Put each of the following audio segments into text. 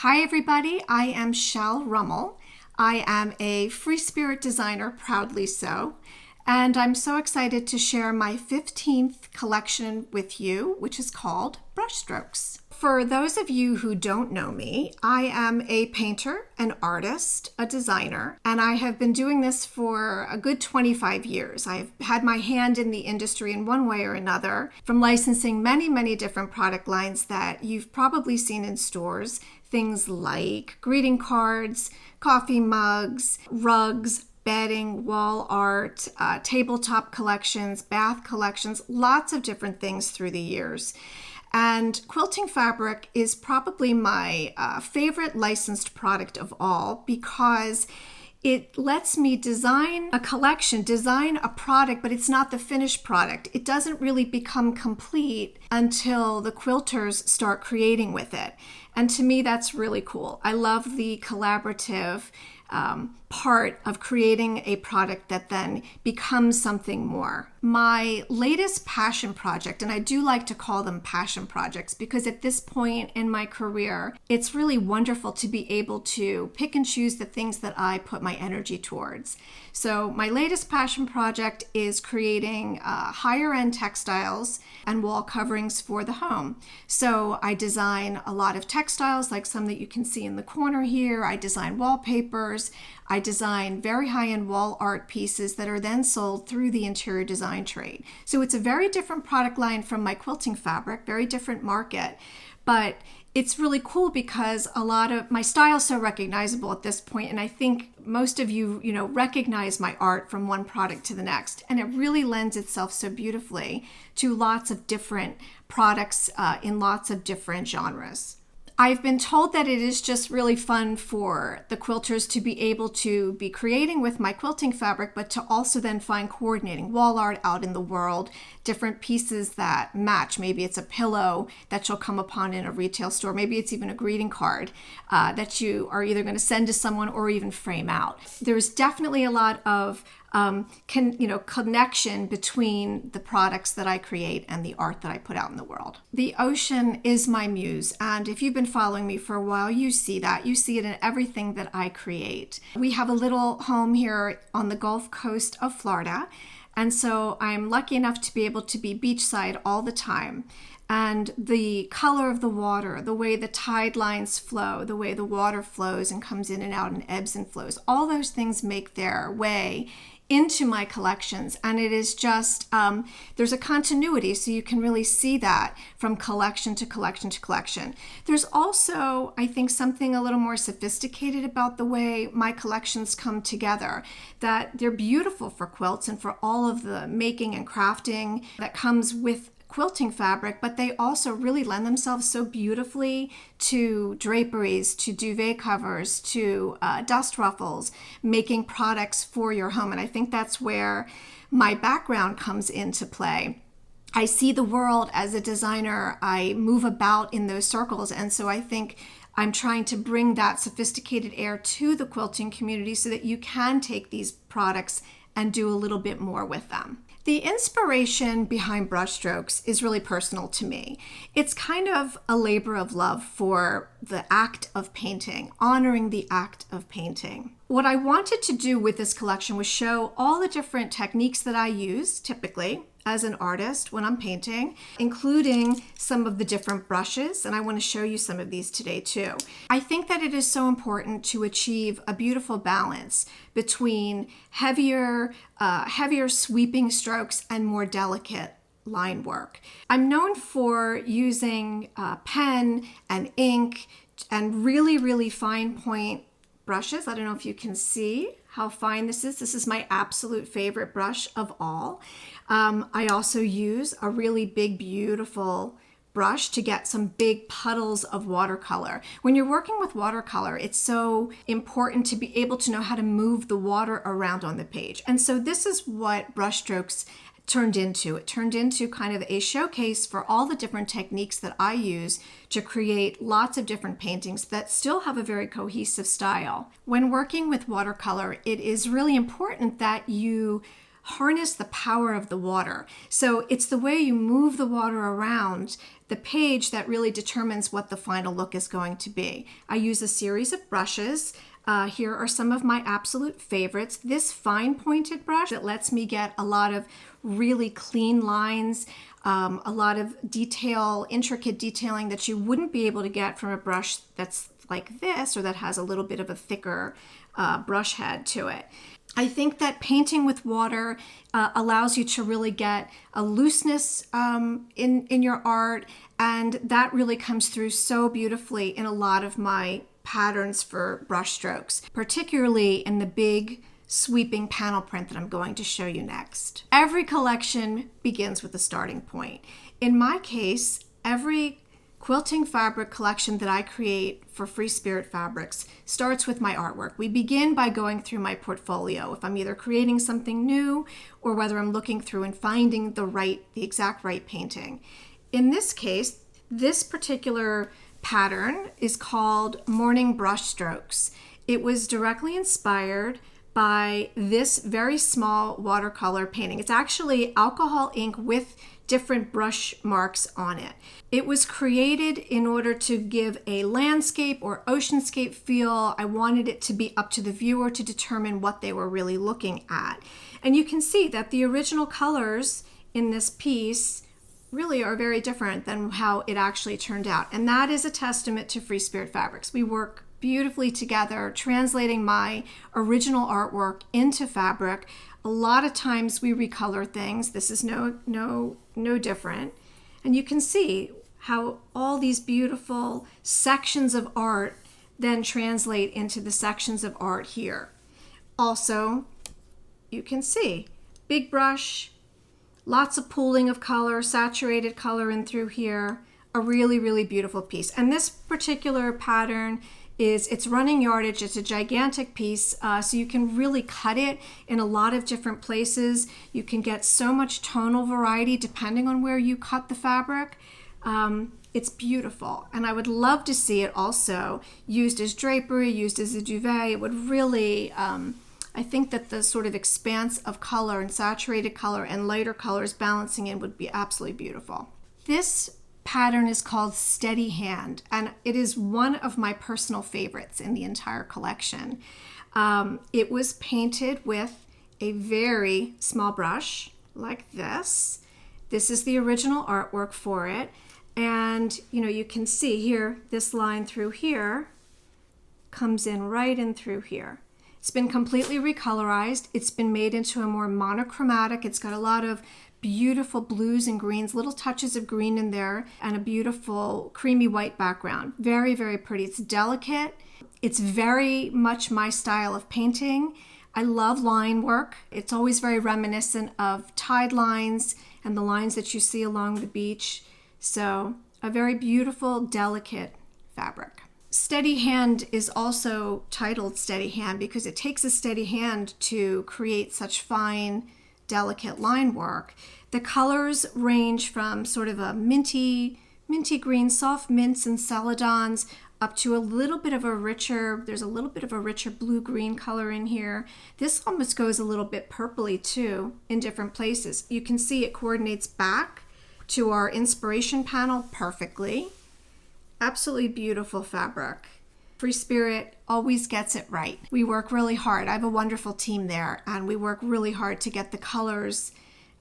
Hi everybody, I am Shell Rummel. I am a FreeSpirit designer, proudly so, and I'm so excited to share my 15th collection with you, which is called Brushstrokes. For those of you who don't know me, I am a painter, an artist, a designer, and I have been doing this for a good 25 years. I've had my hand in the industry in one way or another, from licensing many different product lines that you've probably seen in stores, things like greeting cards, coffee mugs, rugs, bedding, wall art, tabletop collections, bath collections, lots of different things through the years. And quilting fabric is probably my favorite licensed product of all because it lets me design a collection, design a product, but it's not the finished product. It doesn't really become complete until the quilters start creating with it. And to me, that's really cool. I love the collaborative part of creating a product that then becomes something more. My latest passion project, and I do like to call them passion projects because at this point in my career, it's really wonderful to be able to pick and choose the things that I put my energy towards. So my latest passion project is creating higher end textiles and wall coverings for the home. So I design a lot of textiles like some that you can see in the corner here. I design wallpapers. I design very high-end wall art pieces that are then sold through the interior design trade. So it's a very different product line from my quilting fabric, very different market, but it's really cool because a lot of my style is so recognizable at this point, and I think most of you, recognize my art from one product to the next, and it really lends itself so beautifully to lots of different products in lots of different genres. I've been told that it is just really fun for the quilters to be able to be creating with my quilting fabric, but to also then find coordinating wall art out in the world, different pieces that match. Maybe it's a pillow that you'll come upon in a retail store. Maybe it's even a greeting card that you are either going to send to someone or even frame out. There's definitely a lot of connection between the products that I create and the art that I put out in the world. The ocean is my muse, and if you've been following me for a while, you see that. You see it in everything that I create. We have a little home here on the Gulf Coast of Florida, and so I'm lucky enough to be able to be beachside all the time. And the color of the water, the way the tide lines flow, the way the water flows and comes in and out and ebbs and flows, all those things make their way into my collections, and it is just there's a continuity, so you can really see that from collection to collection to collection. There's also, I think, something a little more sophisticated about the way my collections come together, that they're beautiful for quilts and for all of the making and crafting that comes with quilting fabric, but they also really lend themselves so beautifully to draperies, to duvet covers, to dust ruffles, making products for your home. And I think that's where my background comes into play. I see the world as a designer. I move about in those circles. And so I think I'm trying to bring that sophisticated air to the quilting community so that you can take these products and do a little bit more with them. The inspiration behind Brushstrokes is really personal to me. It's kind of a labor of love for the act of painting, honoring the act of painting. What I wanted to do with this collection was show all the different techniques that I use typically as an artist when I'm painting, including some of the different brushes, and I want to show you some of these today too. I think that it is so important to achieve a beautiful balance between heavier sweeping strokes and more delicate line work. I'm known for using pen and ink and really fine point brushes. I don't know if you can see how fine this is. This is my absolute favorite brush of all. I also use a really big, beautiful brush to get some big puddles of watercolor. When you're working with watercolor, it's so important to be able to know how to move the water around on the page. And so this is what Brushstrokes turned into. It turned into kind of a showcase for all the different techniques that I use to create lots of different paintings that still have a very cohesive style. When working with watercolor, it is really important that you harness the power of the water. So it's the way you move the water around the page that really determines what the final look is going to be. I use a series of brushes. Here are some of my absolute favorites. This fine pointed brush that lets me get a lot of really clean lines, a lot of detail, intricate detailing that you wouldn't be able to get from a brush that's like this or that has a little bit of a thicker brush head to it. I think that painting with water allows you to really get a looseness in your art, and that really comes through so beautifully in a lot of my patterns for brush strokes, particularly in the big sweeping panel print that I'm going to show you next. Every collection begins with a starting point. In my case, every quilting fabric collection that I create for FreeSpirit Fabrics starts with my artwork. We begin by going through my portfolio. If I'm either creating something new or whether I'm looking through and finding the exact right painting. In this case, this particular pattern is called Morning Brushstrokes. It was directly inspired by this very small watercolor painting. It's actually alcohol ink with different brush marks on it. It was created in order to give a landscape or oceanscape feel. I wanted it to be up to the viewer to determine what they were really looking at. And you can see that the original colors in this piece really are very different than how it actually turned out. And that is a testament to FreeSpirit Fabrics. We work beautifully together, translating my original artwork into fabric. A lot of times we recolor things. This is no different. And you can see how all these beautiful sections of art then translate into the sections of art here. Also, you can see big brush, lots of pooling of color, saturated color in through here, a really, really beautiful piece. And this particular pattern it's running yardage. It's a gigantic piece, so you can really cut it in a lot of different places. You can get so much tonal variety depending on where you cut the fabric. It's beautiful, and I would love to see it also used as drapery, used as a duvet. It would really, I think that the sort of expanse of color and saturated color and lighter colors balancing in would be absolutely beautiful. This pattern is called Steady Hand, and it is one of my personal favorites in the entire collection. It was painted with a very small brush like this. This is the original artwork for it, and you can see here this line through here comes in right in through here. It's been completely recolorized. It's been made into a more monochromatic. It's got a lot of beautiful blues and greens, little touches of green in there, and a beautiful creamy white background. Very, very pretty. It's delicate. It's very much my style of painting. I love line work. It's always very reminiscent of tide lines and the lines that you see along the beach. So a very beautiful, delicate fabric. Steady Hand is also titled Steady Hand because it takes a steady hand to create such fine, delicate line work. The colors range from sort of a minty green, soft mints and celadons, up to a little bit of a richer, there's a little bit of a richer blue-green color in here. This almost goes a little bit purpley too in different places. You can see it coordinates back to our inspiration panel perfectly. Absolutely beautiful fabric. FreeSpirit always gets it right. We work really hard. I have a wonderful team there, and we work really hard to get the colors,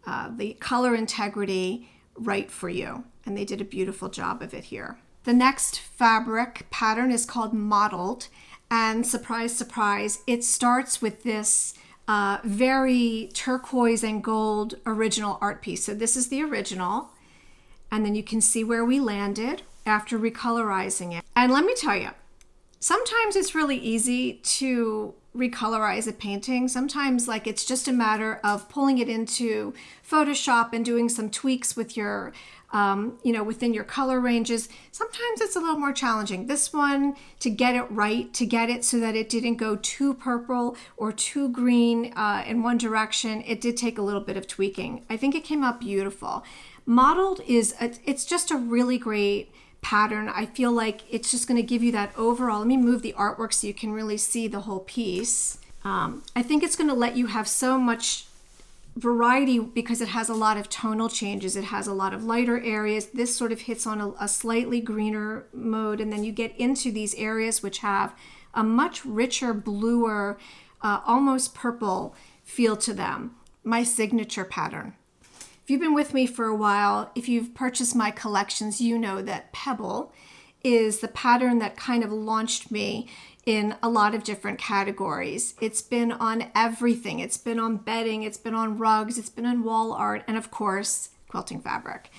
the color integrity right for you. And they did a beautiful job of it here. The next fabric pattern is called Mottled, and surprise, surprise, it starts with this very turquoise and gold original art piece. So this is the original, and then you can see where we landed after recolorizing it. And let me tell you, sometimes it's really easy to recolorize a painting. Sometimes it's just a matter of pulling it into Photoshop and doing some tweaks with your, within your color ranges. Sometimes it's a little more challenging. This one, to get it right, to get it so that it didn't go too purple or too green in one direction, it did take a little bit of tweaking. I think it came out beautiful. Mottled it's just a really great pattern. I feel like it's just going to give you that overall. Let me move the artwork so you can really see the whole piece. I think it's going to let you have so much variety because it has a lot of tonal changes. It has a lot of lighter areas. This sort of hits on a slightly greener mode, and then you get into these areas which have a much richer, bluer, almost purple feel to them. My signature pattern. If you've been with me for a while, if you've purchased my collections, you know that Pebble is the pattern that kind of launched me in a lot of different categories. It's been on everything. It's been on bedding, it's been on rugs, it's been on wall art, and of course, quilting fabric.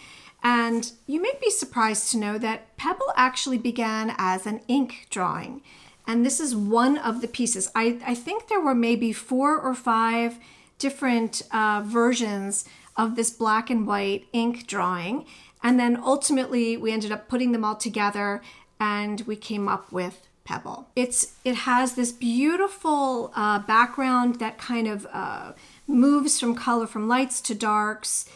And you may be surprised to know that Pebble actually began as an ink drawing. And this is one of the pieces. I think there were maybe 4 or 5 different versions of this black and white ink drawing. And then ultimately we ended up putting them all together and we came up with Pebble. It has this beautiful background that kind of moves from color from lights to darks.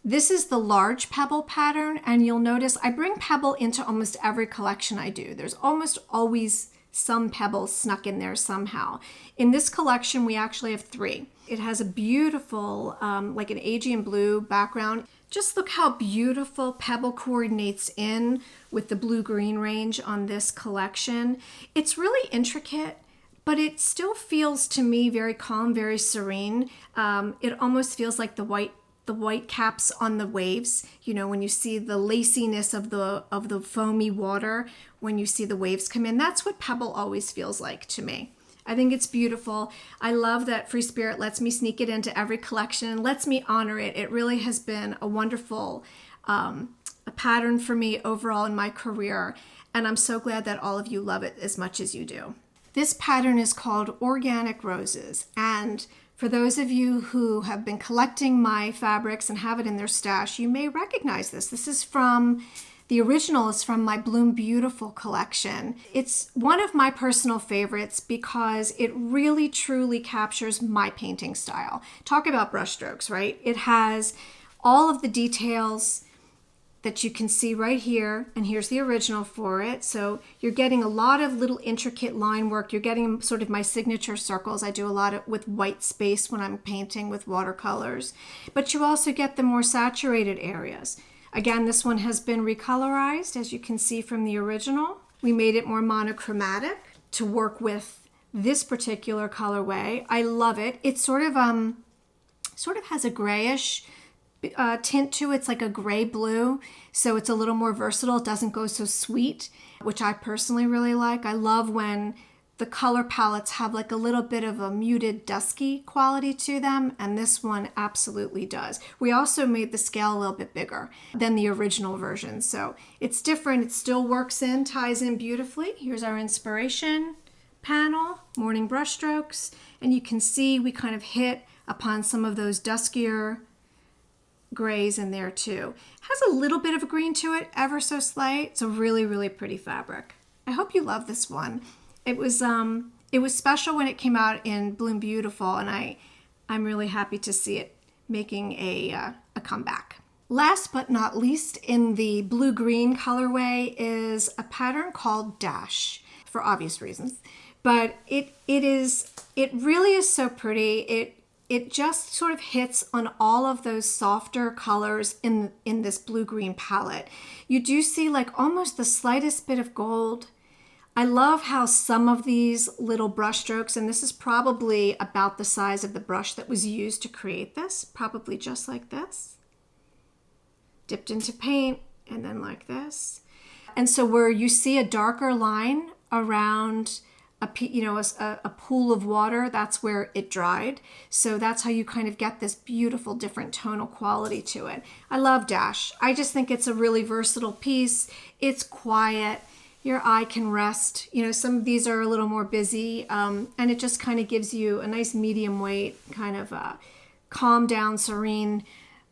This is the large Pebble pattern, and you'll notice I bring Pebble into almost every collection I do. There's almost always some Pebble snuck in there somehow. In this collection, we actually have 3. It has a beautiful, like an Aegean blue background. Just look how beautiful Pebble coordinates in with the blue-green range on this collection. It's really intricate, but it still feels to me very calm, very serene. It almost feels like the white caps on the waves. You know, when you see the laciness of the foamy water, when you see the waves come in, that's what Pebble always feels like to me. I think it's beautiful. I love that FreeSpirit lets me sneak it into every collection and lets me honor it. It really has been a wonderful a pattern for me overall in my career, and I'm so glad that all of you love it as much as you do. This pattern is called Organic Roses, and for those of you who have been collecting my fabrics and have it in their stash, you may recognize this. This is from, the original is from my Bloom Beautiful collection. It's one of my personal favorites because it really truly captures my painting style. Talk about brushstrokes, right? It has all of the details that you can see right here, and here's the original for it. So you're getting a lot of little intricate line work. You're getting sort of my signature circles. I do a lot with white space when I'm painting with watercolors, but you also get the more saturated areas. Again, this one has been recolorized, as you can see from the original. We made it more monochromatic to work with this particular colorway. I love it. It sort of has a grayish tint to it. It's like a gray blue, so it's a little more versatile. It doesn't go so sweet, which I personally really like. I love when the color palettes have like a little bit of a muted dusky quality to them, and this one absolutely does. We also made the scale a little bit bigger than the original version, so it's different. It still works in, ties in beautifully. Here's our inspiration panel, Morning Brushstrokes, and you can see we kind of hit upon some of those duskier grays in there too. Has a little bit of a green to it, ever so slight. It's a really, really pretty fabric. I hope you love this one. It was special when it came out in Bloom Beautiful, and I'm really happy to see it making a comeback. Last but not least, in the blue-green colorway is a pattern called Dash, for obvious reasons. But it really is so pretty. It just sort of hits on all of those softer colors in this blue-green palette. You do see like almost the slightest bit of gold. I love how some of these little brush strokes, and this is probably about the size of the brush that was used to create this, probably just like this, dipped into paint, and then like this. And so where you see a darker line around a pool of water, that's where it dried. So that's how you kind of get this beautiful different tonal quality to it. I love Dash. I just think it's a really versatile piece. It's quiet. Your eye can rest. You know, some of these are a little more busy, and it just kind of gives you a nice medium weight, kind of a calm down, serene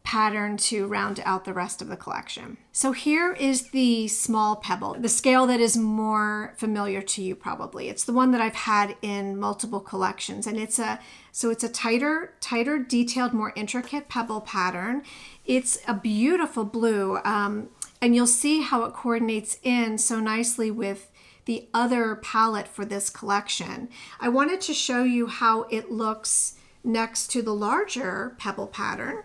pattern to round out the rest of the collection. So here is the small Pebble, the scale that is more familiar to you probably. It's the one that I've had in multiple collections, and it's a tighter, detailed, more intricate Pebble pattern. It's a beautiful blue, and you'll see how it coordinates in so nicely with the other palette for this collection. I wanted to show you how it looks next to the larger pebble pattern.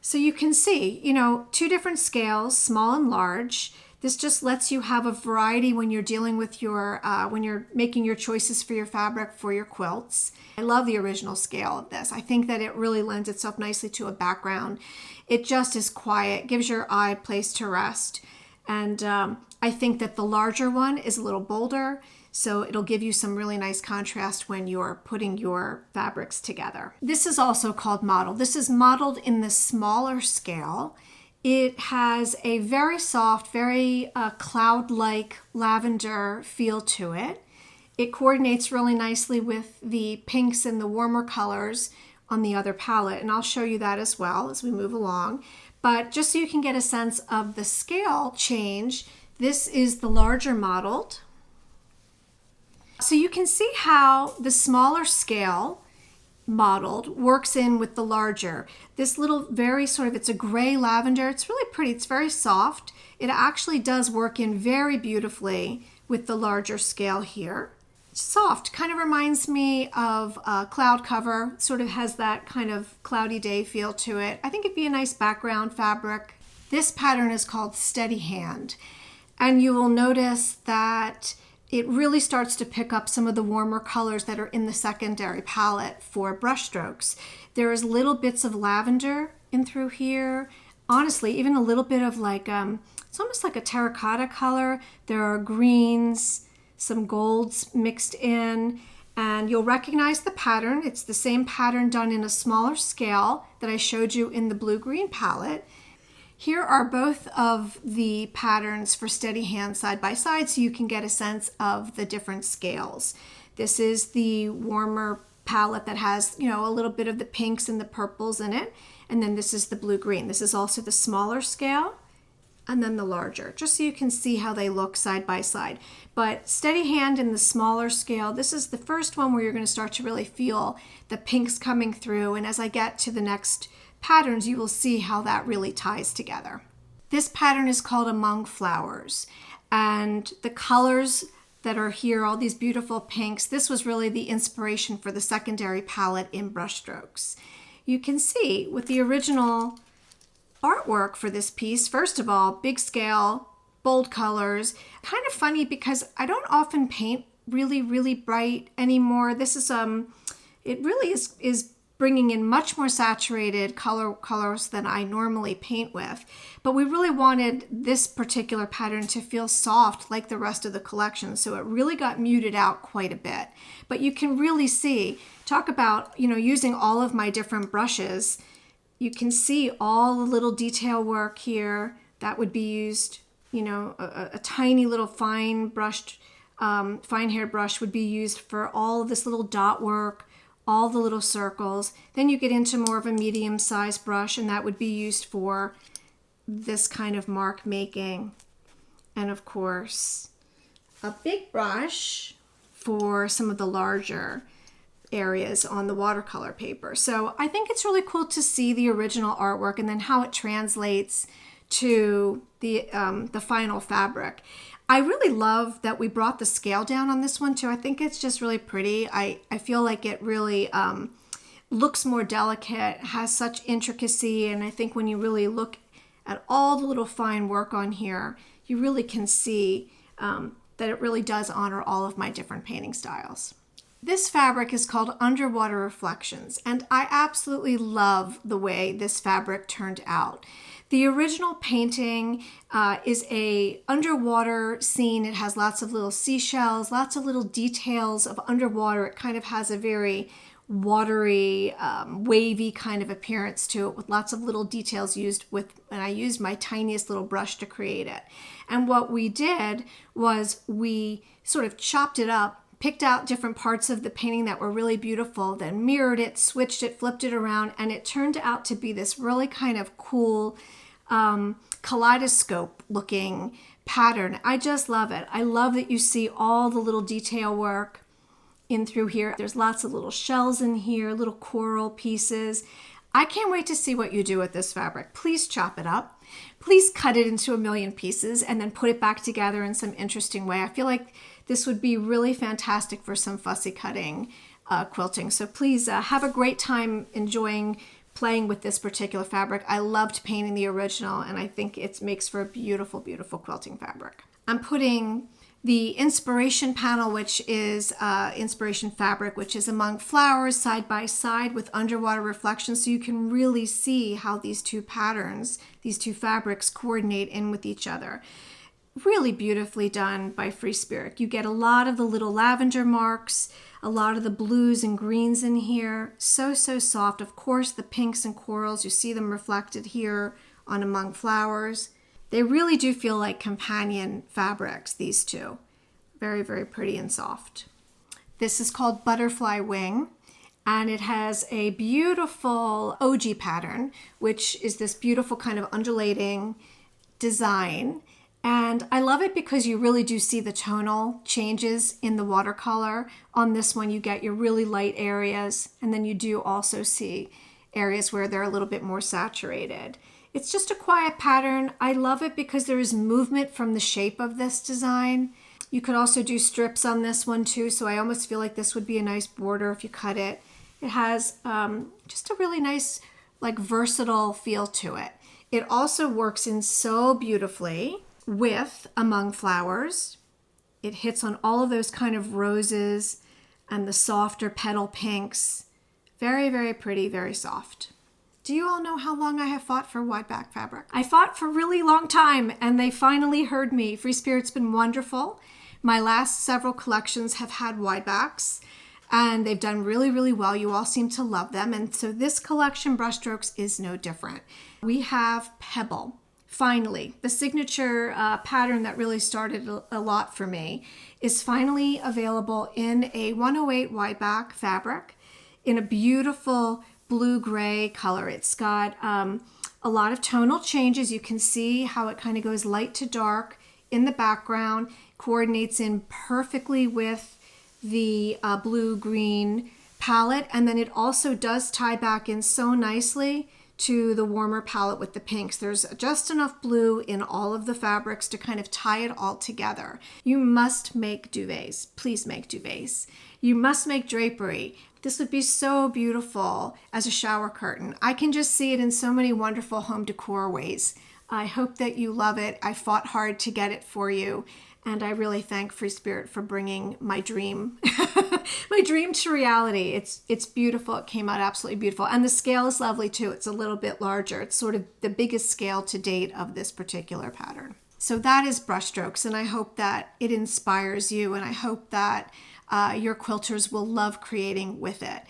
So you can see, you know, two different scales, small and large. This just lets you have a variety when you're dealing with your, when you're making your choices for your fabric for your quilts. I love the original scale of this. I think that it really lends itself nicely to a background. It just is quiet, gives your eye a place to rest. And I think that the larger one is a little bolder, so it'll give you some really nice contrast when you're putting your fabrics together. This is also called Mottled. This is Mottled in the smaller scale. It has a very soft, very cloud-like lavender feel to it. It coordinates really nicely with the pinks and the warmer colors on the other palette, and I'll show you that as well as we move along. But just so you can get a sense of the scale change, this is the larger Mottled. So you can see how the smaller scale Mottled works in with the larger. This little very sort of, it's a gray lavender. It's really pretty. It's very soft. It actually does work in very beautifully with the larger scale here. Soft, kind of reminds me of a cloud cover. Sort of has that kind of cloudy day feel to it. I think it'd be a nice background fabric. This pattern is called Steady Hand. And you will notice that it really starts to pick up some of the warmer colors that are in the secondary palette for brushstrokes. There's little bits of lavender in through here. Honestly, even a little bit of like, it's almost like a terracotta color. There are greens, some golds mixed in, and you'll recognize the pattern. It's the same pattern done in a smaller scale that I showed you in the blue-green palette. Here are both of the patterns for Steady Hand side by side so you can get a sense of the different scales. This is the warmer palette that has, you know, a little bit of the pinks and the purples in it. And then this is the blue-green. This is also the smaller scale and then the larger, just so you can see how they look side by side. But Steady Hand in the smaller scale, this is the first one where you're going to start to really feel the pinks coming through. And as I get to the next patterns, you will see how that really ties together. This pattern is called Among Flowers, and the colors that are here, all these beautiful pinks, this was really the inspiration for the secondary palette in Brushstrokes. You can see with the original artwork for this piece, first of all, big scale, bold colors. Kind of funny because I don't often paint really bright anymore. This is it really is bringing in much more saturated colors than I normally paint with. But we really wanted this particular pattern to feel soft like the rest of the collection, so it really got muted out quite a bit. But you can really see, talk about, you know, using all of my different brushes, you can see all the little detail work here that would be used, you know, a tiny little fine brushed, fine-haired brush would be used for all of this little dot work, all the little circles. Then you get into more of a medium-sized brush, and that would be used for this kind of mark making. And of course, a big brush for some of the larger areas on the watercolor paper. So I think it's really cool to see the original artwork and then how it translates to the final fabric. I really love that we brought the scale down on this one too. I think it's just really pretty. I feel like it really looks more delicate, has such intricacy, and I think when you really look at all the little fine work on here, you really can see that it really does honor all of my different painting styles. This fabric is called Underwater Reflections, and I absolutely love the way this fabric turned out. The original painting is a underwater scene. It has lots of little seashells, lots of little details of underwater. It kind of has a very watery, wavy kind of appearance to it with lots of little details used with, and I used my tiniest little brush to create it. And what we did was we sort of chopped it up, picked out different parts of the painting that were really beautiful, then mirrored it, switched it, flipped it around, and it turned out to be this really kind of cool kaleidoscope looking pattern. I just love it. I love that you see all the little detail work in through here. There's lots of little shells in here, little coral pieces. I can't wait to see what you do with this fabric. Please chop it up. Please cut it into a million pieces and then put it back together in some interesting way. I feel like this would be really fantastic for some fussy cutting quilting. So please have a great time enjoying playing with this particular fabric. I loved painting the original, and I think it makes for a beautiful, beautiful quilting fabric. I'm putting the inspiration panel, which is inspiration fabric, which is among flowers side by side with underwater reflections, so you can really see how these two patterns, these two fabrics coordinate in with each other. Really beautifully done by FreeSpirit. You get a lot of the little lavender marks, a lot of the blues and greens in here. So, so soft. Of course, the pinks and corals, you see them reflected here on Among Flowers. They really do feel like companion fabrics, these two. Very, very pretty and soft. This is called Butterfly Wing, and it has a beautiful OG pattern, which is this beautiful kind of undulating design. And I love it because you really do see the tonal changes in the watercolor. On this one, you get your really light areas, and then you do also see areas where they're a little bit more saturated. It's just a quiet pattern. I love it because there is movement from the shape of this design. You could also do strips on this one too, so I almost feel like this would be a nice border if you cut it. It has just a really nice, like, versatile feel to it. It also works in so beautifully with Among Flowers. It hits on all of those kind of roses and the softer petal pinks. Very, very pretty, very soft. Do you all know how long I have fought for wide back fabric? I fought for a really long time, and they finally heard me. FreeSpirit's been wonderful. My last several collections have had wide backs, and they've done really, really well. You all seem to love them, and so this collection, Brushstrokes, is no different. We have Pebble. Finally, the signature pattern that really started a lot for me is finally available in a 108 wide back fabric in a beautiful blue-gray color. It's got a lot of tonal changes. You can see how it kind of goes light to dark in the background, coordinates in perfectly with the blue-green palette, and then it also does tie back in so nicely to the warmer palette with the pinks. There's just enough blue in all of the fabrics to kind of tie it all together. You must make duvets. Please make duvets. You must make drapery. This would be so beautiful as a shower curtain. I can just see it in so many wonderful home decor ways. I hope that you love it. I fought hard to get it for you, and I really thank FreeSpirit for bringing my dream, my dream to reality. It's beautiful. It came out absolutely beautiful, and the scale is lovely too. It's a little bit larger. It's sort of the biggest scale to date of this particular pattern. So that is Brushstrokes, and I hope that it inspires you, and I hope that your quilters will love creating with it.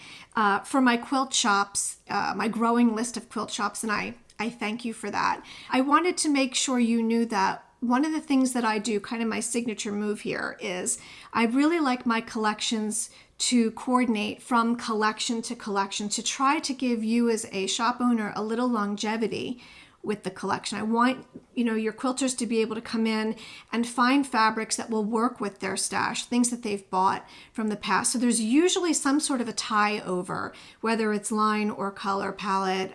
For my quilt shops, my growing list of quilt shops, and I thank you for that. I wanted to make sure you knew that one of the things that I do, kind of my signature move here, is I really like my collections to coordinate from collection to collection to try to give you as a shop owner a little longevity with the collection. I want, your quilters to be able to come in and find fabrics that will work with their stash, things that they've bought from the past. So there's usually some sort of a tie over, whether it's line or color palette,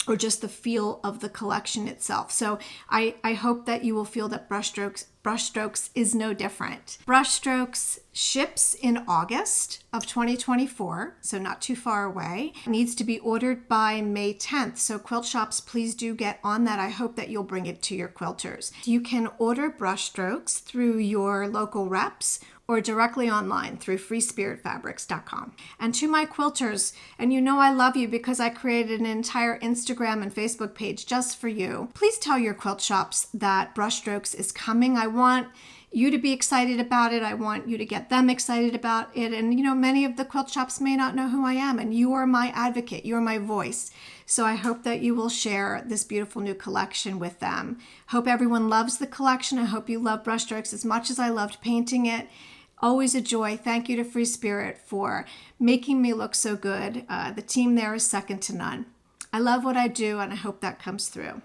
or just the feel of the collection itself. So I hope that you will feel that Brushstrokes is no different. Brushstrokes ships in August of 2024, so not too far away. It needs to be ordered by May 10th. So quilt shops, please do get on that. I hope that you'll bring it to your quilters. You can order Brushstrokes through your local reps or directly online through freespiritfabrics.com. And to my quilters, and I love you because I created an entire Instagram and Facebook page just for you. Please tell your quilt shops that Brushstrokes is coming. I want you to be excited about it. I want you to get them excited about it. And many of the quilt shops may not know who I am, and you are my advocate. You're my voice. So I hope that you will share this beautiful new collection with them. Hope everyone loves the collection. I hope you love Brushstrokes as much as I loved painting it. Always a joy. Thank you to FreeSpirit for making me look so good. The team there is second to none. I love what I do, and I hope that comes through.